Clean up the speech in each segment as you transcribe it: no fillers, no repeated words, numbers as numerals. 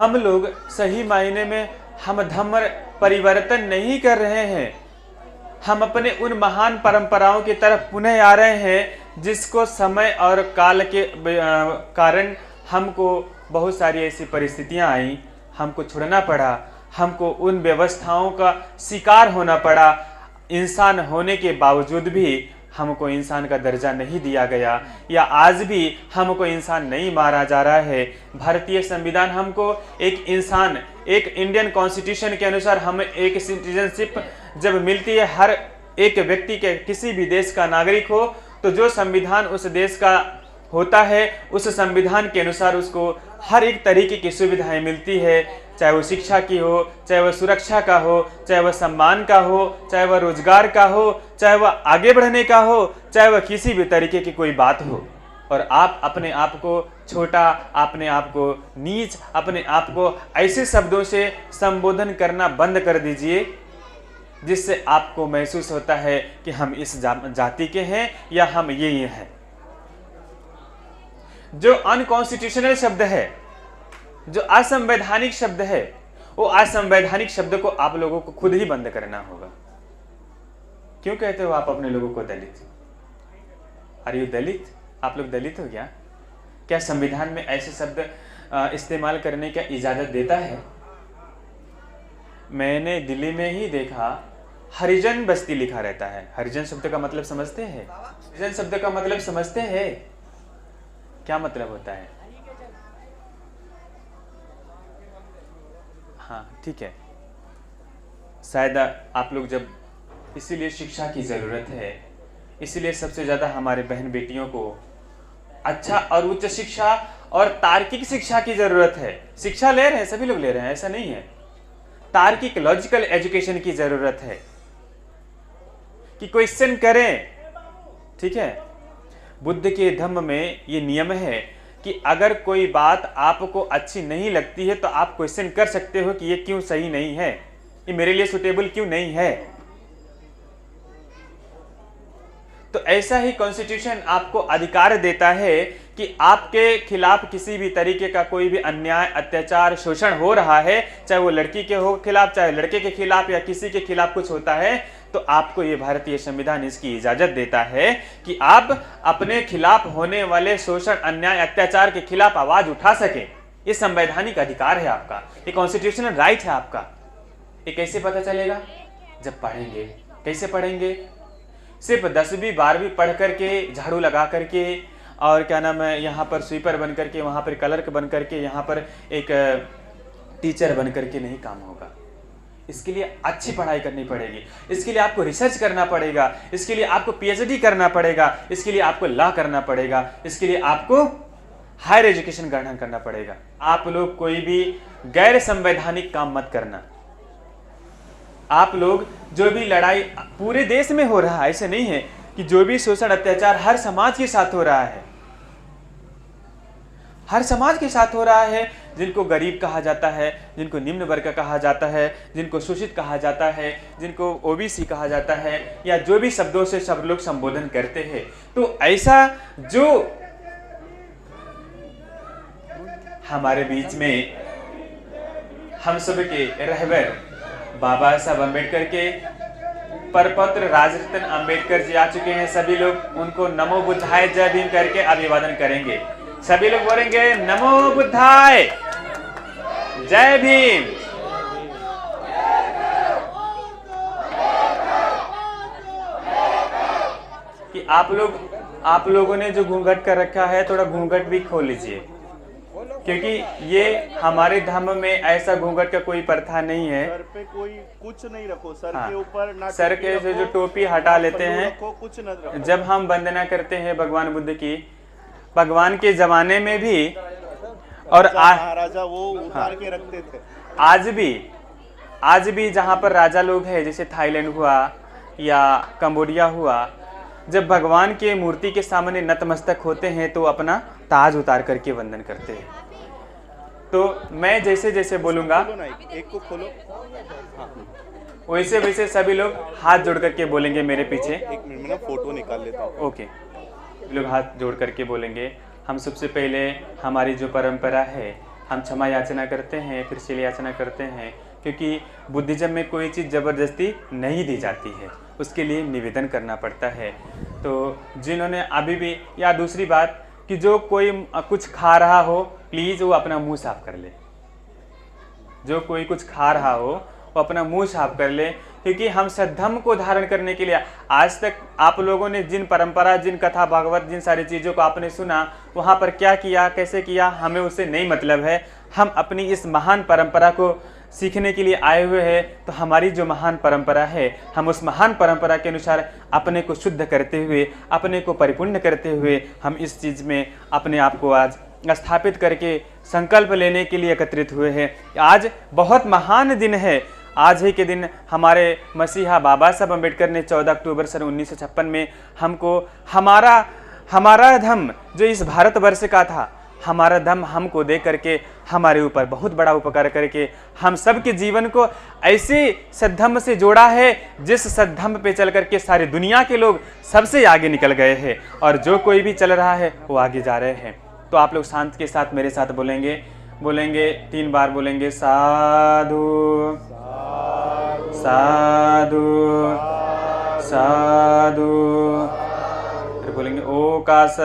हम लोग सही मायने में हम धर्म परिवर्तन नहीं कर रहे हैं। हम अपने उन महान परंपराओं की तरफ पुनः आ रहे हैं जिसको समय और काल के कारण हमको बहुत सारी ऐसी परिस्थितियां आई, हमको छोड़ना पड़ा, हमको उन व्यवस्थाओं का शिकार होना पड़ा। इंसान होने के बावजूद भी हमको इंसान का दर्जा नहीं दिया गया, या आज भी हमको इंसान नहीं मारा जा रहा है। भारतीय संविधान हमको एक इंसान, एक इंडियन कॉन्स्टिट्यूशन के अनुसार हम एक सिटीजनशिप जब मिलती है, हर एक व्यक्ति के किसी भी देश का नागरिक हो, तो जो संविधान उस देश का होता है उस संविधान के अनुसार उसको हर एक तरीके की सुविधाएं मिलती है, चाहे वो शिक्षा की हो, चाहे वह सुरक्षा का हो, चाहे वह सम्मान का हो, चाहे वह रोजगार का हो, चाहे वह आगे बढ़ने का हो, चाहे वह किसी भी तरीके की कोई बात हो। और आप अपने आप को छोटा, अपने आप को नीच, अपने आप को ऐसे शब्दों से संबोधन करना बंद कर दीजिए जिससे आपको महसूस होता है कि हम इस जाति के हैं या हम ये हैं। जो अनकॉन्स्टिट्यूशनल शब्द है, जो असंवैधानिक शब्द है, वो असंवैधानिक शब्द को आप लोगों को खुद ही बंद करना होगा। क्यों कहते हो आप अपने लोगों को दलित? आर यू दलित? आप लोग दलित हो क्या? क्या संविधान में ऐसे शब्द इस्तेमाल करने का इजाजत देता है? मैंने दिल्ली में ही देखा, हरिजन बस्ती लिखा रहता है। हरिजन शब्द का मतलब समझते हैं? हरिजन शब्द का मतलब समझते हैं? क्या मतलब होता है? हाँ ठीक है, शायद आप लोग जब, इसीलिए शिक्षा की ज़रूरत है, इसीलिए सबसे ज़्यादा हमारे बहन बेटियों को अच्छा और उच्च शिक्षा और तार्किक शिक्षा की ज़रूरत है। शिक्षा ले रहे हैं, सभी लोग ले रहे हैं, ऐसा नहीं है। तार्किक लॉजिकल एजुकेशन की ज़रूरत है कि क्वेश्चन करें। ठीक है, बुद्ध के धम्म में ये नियम है कि अगर कोई बात आपको अच्छी नहीं लगती है तो आप क्वेश्चन कर सकते हो कि ये क्यों सही नहीं है, ये मेरे लिए सुटेबल क्यों नहीं है। तो ऐसा ही कॉन्स्टिट्यूशन आपको अधिकार देता है कि आपके खिलाफ किसी भी तरीके का कोई भी अन्याय, अत्याचार, शोषण हो रहा है, चाहे वो लड़की के हो खिलाफ, चाहे लड़के के खिलाफ, या किसी के खिलाफ कुछ होता है, तो आपको ये भारतीय संविधान इसकी इजाजत देता है कि आप अपने खिलाफ होने वाले शोषण, अन्याय, अत्याचार के खिलाफ आवाज उठा सके। ये संवैधानिक अधिकार है आपका, ये कॉन्स्टिट्यूशनल राइट है आपका। ये कैसे पता चलेगा? जब पढ़ेंगे। कैसे पढ़ेंगे? सिर्फ 10वीं 12वीं पढ़ करके, झाड़ू लगा करके, और क्या नाम है, यहाँ पर स्वीपर बन करके, वहाँ पर क्लर्क बन करके, यहाँ पर एक टीचर बन करके नहीं काम होगा। इसके लिए अच्छी पढ़ाई करनी पड़ेगी, इसके लिए आपको रिसर्च करना पड़ेगा, इसके लिए आपको पीएचडी करना पड़ेगा, इसके लिए आपको लॉ करना पड़ेगा, इसके लिए आपको हायर एजुकेशन ग्रहण करना पड़ेगा। आप लोग कोई भी गैर संवैधानिक काम मत करना। आप लोग जो भी लड़ाई पूरे देश में हो रहा है, ऐसे नहीं है कि जो भी शोषण, अत्याचार हर समाज के साथ हो रहा है, हर समाज के साथ हो रहा है। जिनको गरीब कहा जाता है, जिनको निम्न वर्ग कहा जाता है, जिनको शोषित कहा जाता है, जिनको ओबीसी कहा जाता है, या जो भी शब्दों से सब लोग संबोधन करते हैं, तो ऐसा जो हमारे बीच में हम सब के रहबर बाबा साहब अम्बेडकर के परपत्र राजरत्न अम्बेडकर जी आ चुके हैं। सभी लोग उनको नमो बुद्धाय जय भीम करके अभिवादन करेंगे। सभी लोग बोलेंगे नमो बुद्धाय जय भीम। कि आप लोगों ने जो घूंघट कर रखा है, थोड़ा घूंघट भी खोल लीजिए, क्योंकि ये हमारे धर्म में ऐसा घूंघट का कोई प्रथा नहीं है। सर पे कोई कुछ नहीं रखो, सर के ऊपर ना, सर के जो टोपी हटा लेते हैं, कुछ न रखो। जब हम वंदना करते हैं भगवान बुद्ध की, भगवान के जमाने में भी, और महाराजा वो उतार के रखते थे। आज भी जहाँ पर राजा लोग हैं, जैसे थाईलैंड हुआ या कंबोडिया हुआ, जब भगवान के मूर्ति के सामने नतमस्तक होते हैं तो अपना ताज उतार करके वंदन करते हैं। तो मैं जैसे जैसे बोलूंगा, एक को खोलो, वैसे वैसे सभी लोग हाथ जोड़ करके बोलेंगे मेरे पीछे। एक मिनट में ना फोटो निकाल लेता हूँ। ओके, लोग हाथ जोड़ करके बोलेंगे। हम सबसे पहले हमारी जो परंपरा है, हम क्षमा याचना करते हैं, फिर शील याचना करते हैं, क्योंकि बुद्धिज्म में कोई चीज़ ज़बरदस्ती नहीं दी जाती है, उसके लिए निवेदन करना पड़ता है। तो जिन्होंने अभी भी, या दूसरी बात कि जो कोई कुछ खा रहा हो प्लीज़ वो अपना मुंह साफ कर ले। जो कोई कुछ खा रहा हो वो अपना मुंह साफ कर ले, क्योंकि हम सद्धर्म को धारण करने के लिए आज तक आप लोगों ने जिन परंपरा, जिन कथा भागवत, जिन सारी चीज़ों को आपने सुना, वहाँ पर क्या किया, कैसे किया, हमें उससे नहीं मतलब है। हम अपनी इस महान परंपरा को सीखने के लिए आए हुए हैं। तो हमारी जो महान परंपरा है, हम उस महान परंपरा के अनुसार अपने को शुद्ध करते हुए, अपने को परिपूर्ण करते हुए, हम इस चीज़ में अपने आप को आज स्थापित करके संकल्प लेने के लिए एकत्रित हुए हैं। आज बहुत महान दिन है। आज ही के दिन हमारे मसीहा बाबा साहब अम्बेडकर ने 14 अक्टूबर सन 1956 में हमको हमारा धर्म जो इस भारतवर्ष का था, हमारा धर्म हमको दे करके हमारे ऊपर बहुत बड़ा उपकार करके हम सब के जीवन को ऐसे सद्धर्म से जोड़ा है, जिस सद्धर्म पे चल करके सारी दुनिया के लोग सबसे आगे निकल गए हैं, और जो कोई भी चल रहा है वो आगे जा रहे हैं। तो आप लोग शांत के साथ मेरे साथ बोलेंगे 3 बार बोलेंगे, साधु साधु साधु। फिर बोलेंगे ओकास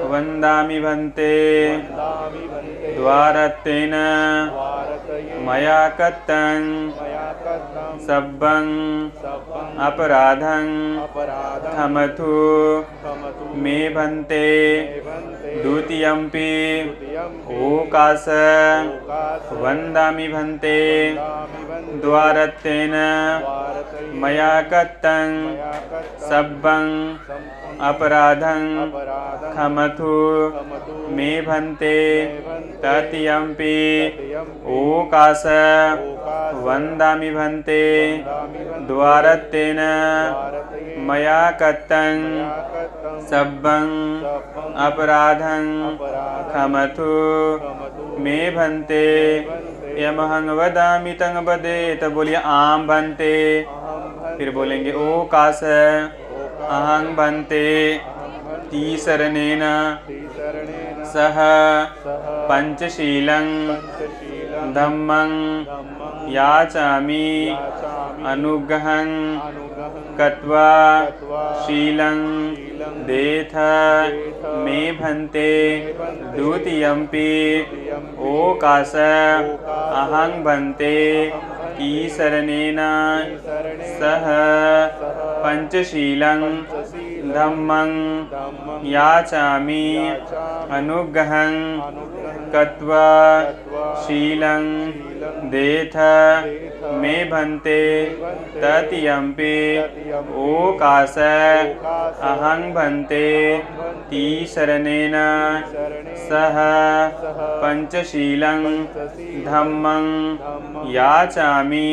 वंदामि भन्ते द्वारतेन मया कत्तं सब्बं अपराधं क्षमतु मे भन्ते द्वितीयंपि ओकास वंदामि भन्ते द्वारतेन मया कत्तं सब्बं अपराधं क्षमतु मे भन्ते तृतीयंपि ओकास वंदामि भन्ते द्वारतेन मया कत्तं सब्बं अपराधं क्षमतु मे भन्ते यमहं वदामि तं वदेत। बोलिए आम भन्ते। फिर बोलेंगे ओकास अहं भन्ते तीसरणेन सह पंचशीलं धम्मं याचामि अनुग्रहं कृत्वा शीलं देथ मे भन्ते द्वितीयंपि ओकास अहं भन्ते तीसरणेन सह पंचशीलं धम्मं याचामि अनुग्रहं कृत्वा शीलं देथ मे भन्ते तृतीयंपि ओकास अहं भन्ते तीसरणेन सह पंचशीलं धम्मं याचामि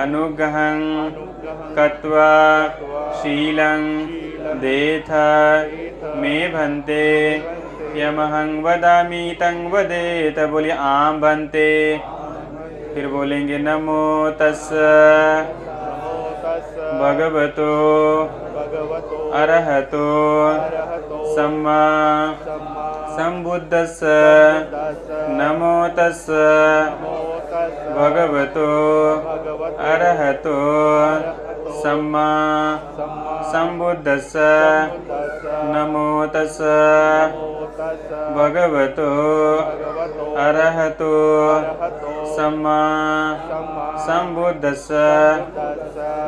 अनुग्रहं कृत्वा शीलं देथ मे भन्ते यमहं वदामि तं वदेत। बोलिए आम भन्ते। फिर बोलेंगे नमो तस्स भगवतो अरहतो सम्मा संबुद्धस्स। नमो तस्स भगवतो अरहतो सम्मा संबुद्धस्स। नमो तस्स भगवतो अरहतो सम्मा संबुद्धस्स।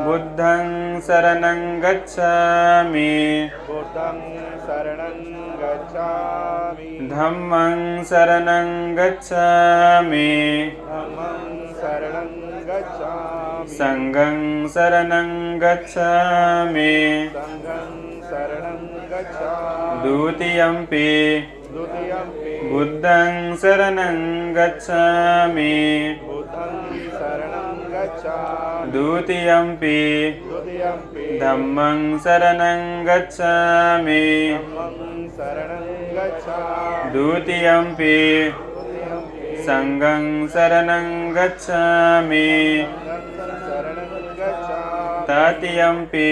बुद्धं शरणं गच्छामि धम्मं शरणं गच्छामि संघं शरणं गच्छामि द्वितीयंपि बुद्धं शरणं गच्छामि द्वितीयंपि धम्मं शरणं गच्छामि द्वितीयंपि संघं शरणं गच्छामि तृतीयंपि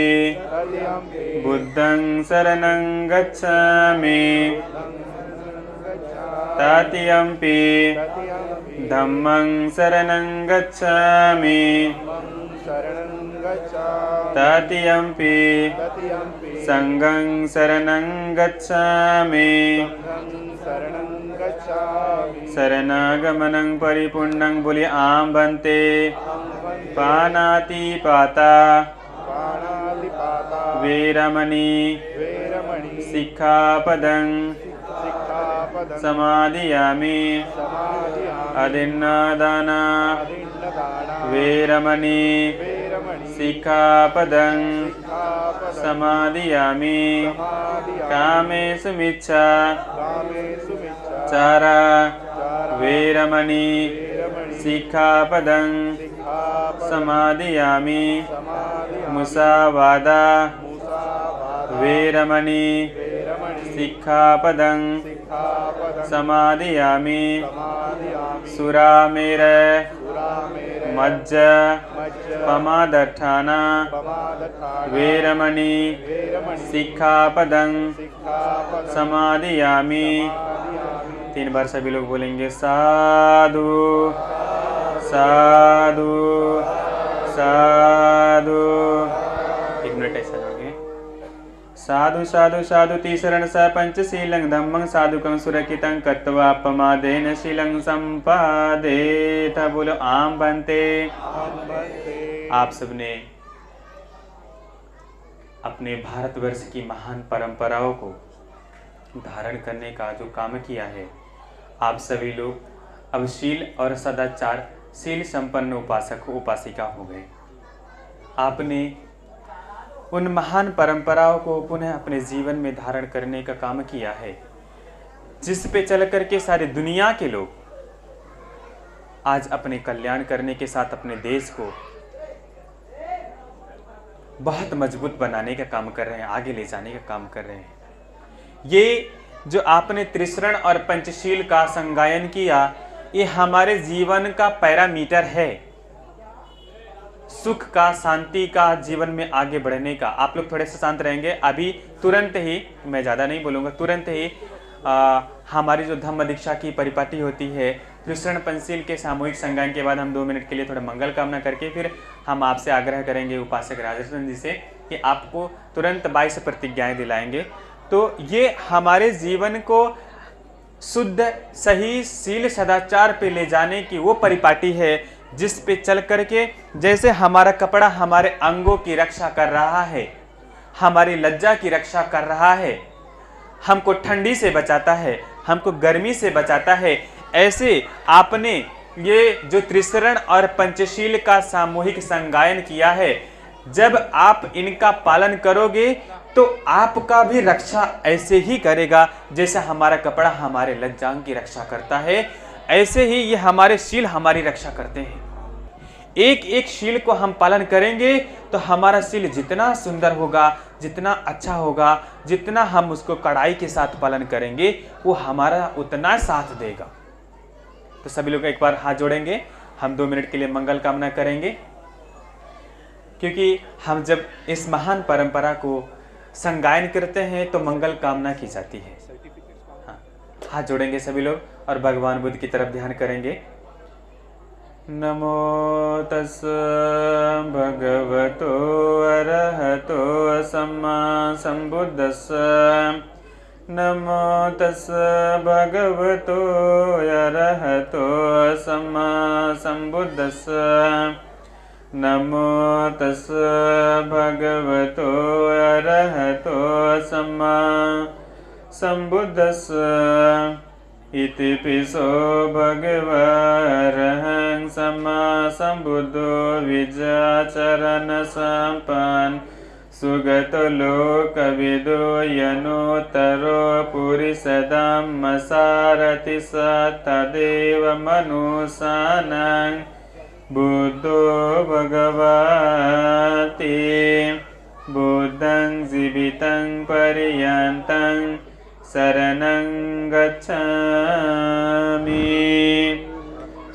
बुद्धं शरणं गच्छामि तत्यंपि तत्यंपि धम्मं शरणं गच्छामि शरणं गच्छामि तत्यंपि तत्यंपि संघं शरणं गच्छामि संघं शरणं गच्छामि शरणागमनं परिपूर्णं बोलिए आम बनते वन्दे पानातिपाता पाणातिपाता वीरमणि वेरमणि सिक्खापदं सिक्खापदं समादियामि समादियामि अदिन्नादाना अदिन्नदाना वीरमणि वेरमणि सिक्खापदं सिक्खापदं समादियामि समादियामि कामेषु मिच्छा कामेषु मिच्छाचारा चारा वीरमणि वेरमणि सिक्खापदं सिक्खापदं समादियामि समादियामि मुसावादा मुसावादा वीरमणि वेरमणि सिक्खापदं सिक्खापदं समादियामि समादियामि सुरामेर सुरामेर मज्ज मज्ज पमादठाना पमादठाना वीरमणि वेरमणि सिक्खापदं सिक्खापदं समादियामि समादियामि 3 बार सभी लोग बोलेंगे साधु साधु साधु। 1 मिनट ऐसा होंगे। साधु साधु साधु तीसरण स पंचशीलं धम्मं साधुकं सुरक्षितं कत्वा पमादेन शीलं संपादेत। बोलो आम बनते। आप सबने अपने भारतवर्ष की महान परंपराओं को धारण करने का जो काम किया है, आप सभी लोग अब शील और सदाचार शील संपन्न उपासक उपासिका हो गए। आपने उन महान परंपराओं को पुनः अपने जीवन में धारण करने का काम किया है, जिस पे चल करके सारी दुनिया के लोग आज अपने कल्याण करने के साथ अपने देश को बहुत मजबूत बनाने का काम कर रहे हैं, आगे ले जाने का काम कर रहे हैं। ये जो आपने त्रिशरण और पंचशील का संगायन किया, ये हमारे जीवन का पैरामीटर है, सुख का, शांति का, जीवन में आगे बढ़ने का। आप लोग थोड़े से शांत रहेंगे। अभी तुरंत ही, मैं ज़्यादा नहीं बोलूँगा, तुरंत ही हमारी जो धम्म दीक्षा की परिपाटी होती है, त्रिशरण पंचशील के सामूहिक संगायन के बाद हम 2 मिनट के लिए थोड़ा मंगल कामना करके फिर हम आपसे आग्रह करेंगे उपासक राजस्थान जी से कि आपको तुरंत 22 प्रतिज्ञाएं दिलाएंगे। तो ये हमारे जीवन को शुद्ध सही शील सदाचार पे ले जाने की वो परिपाटी है, जिस पे चल करके जैसे हमारा कपड़ा हमारे अंगों की रक्षा कर रहा है, हमारी लज्जा की रक्षा कर रहा है, हमको ठंडी से बचाता है, हमको गर्मी से बचाता है, ऐसे आपने ये जो त्रिशरण और पंचशील का सामूहिक संगायन किया है, जब आप इनका पालन करोगे तो आपका भी रक्षा ऐसे ही करेगा जैसे हमारा कपड़ा हमारे लज्जांग की रक्षा करता है, ऐसे ही ये हमारे शील हमारी रक्षा करते हैं। एक एक शील को हम पालन करेंगे तो हमारा शील जितना सुंदर होगा, जितना अच्छा होगा, जितना हम उसको कड़ाई के साथ पालन करेंगे, वो हमारा उतना साथ देगा। तो सभी लोग एक बार हाथ जोड़ेंगे, हम 2 मिनट के लिए मंगल कामना करेंगे, क्योंकि हम जब इस महान परंपरा को संगायन करते हैं तो मंगल कामना की जाती है। हाँ, हाथ जोड़ेंगे सभी लोग और भगवान बुद्ध की तरफ ध्यान करेंगे। नमो तस् भगवतो अरहतो सम्मा संबुद्धस्स। नमो तस् भगवतो अरहतो सम्मा संबुद्धस्स। नमो तस् भगवतो अरहतो सम्मा संबुद्धस्स। इति पिसो भगवरहं सम्मा संबुद्धो विजयाचरण संपन्न सुगतो लोकविदो यनोत्तरो पुरुषधम्म सारथि स तदेव मनुष्याणां बुद्धो भगवति। बुद्धं जीवितं पर्यन्तं शरणं गच्छामि।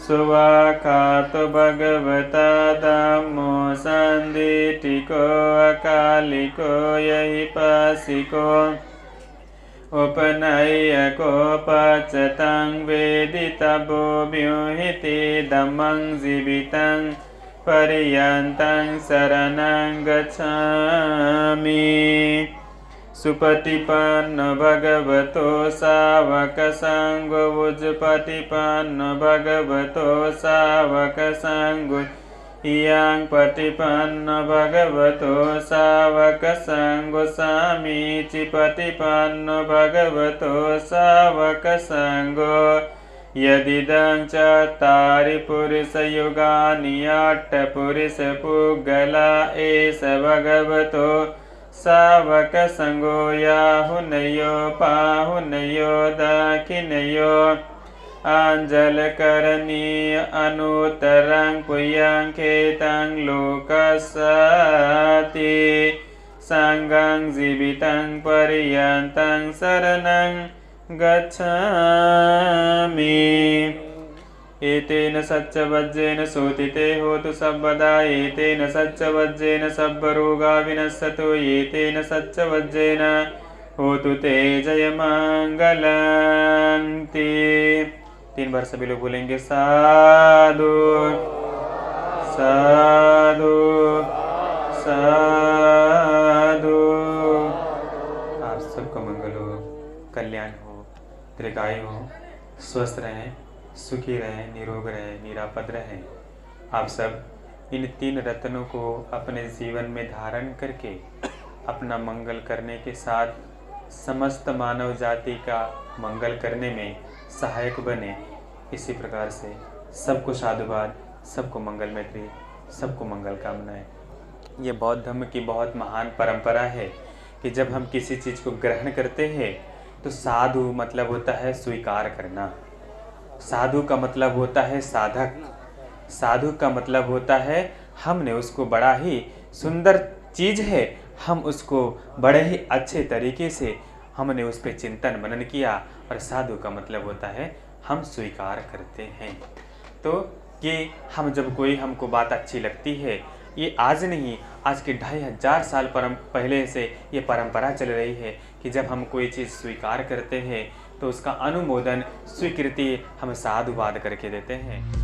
सुवाखातो भगवता धम्मो सन्दिटिको अकालिको यहिपासिको उपनय्य कोपचतं वेदितव्यो व्यूहिते धम्मं जीवितं पर्यन्तं शरणं गच्छामि। सुपतिपन्नो भगवतो सावकसङ्गो उजुपतिपन्नो भगवतो सावकसङ्गो इयं पतिपन्नो भगवतो सावकसङ्गो सामीचि पतिपन्नो भगवतो सावकसङ्गो यदिदं चत्तारि पुरुषयुगानि अट्टपुरुषपुद्गला एष भगवतो सावकसङ्गो याहुनयो पाहुनयो दाक्षिणयो आञ्जलकरणीय अनुत्तरं पुयं खेतं लोकस्याति सङ्गं जीवितं पर्यन्तं शरणं गच्छामि। एतेन सच्चवज्रेण सोतिते होतु सर्वदा एतेन सच्चवज्रेण सर्वरोगा विनश्यतु एतेन सच्चवज्रेण होतु ते जयमंगलं ते। 3 बार सभी लोग बोलेंगे साधु साधु साधु। आप सबका मंगल हो, कल्याण हो, दीर्घायु हो, स्वस्थ रहें, सुखी रहें, निरोग रहें, निरापद रहें। आप सब इन 3 रत्नों को अपने जीवन में धारण करके अपना मंगल करने के साथ समस्त मानव जाति का मंगल करने में सहायक बने। इसी प्रकार से सबको साधुवाद, सबको मंगल मैत्री, सबको मंगल कामनाएं। ये बौद्ध धर्म की बहुत महान परंपरा है कि जब हम किसी चीज़ को ग्रहण करते हैं तो साधु मतलब होता है स्वीकार करना, साधु का मतलब होता है साधक, साधु का मतलब होता है हमने उसको बड़ा ही सुंदर चीज़ है, हम उसको बड़े ही अच्छे तरीके से हमने उस पर चिंतन मनन किया। और साधु का मतलब होता है हम स्वीकार करते हैं। तो ये हम जब कोई हमको बात अच्छी लगती है, ये आज नहीं, आज के 2500 साल पहले से ये परंपरा चल रही है कि जब हम कोई चीज़ स्वीकार करते हैं तो उसका अनुमोदन, स्वीकृति हम साधुवाद करके देते हैं।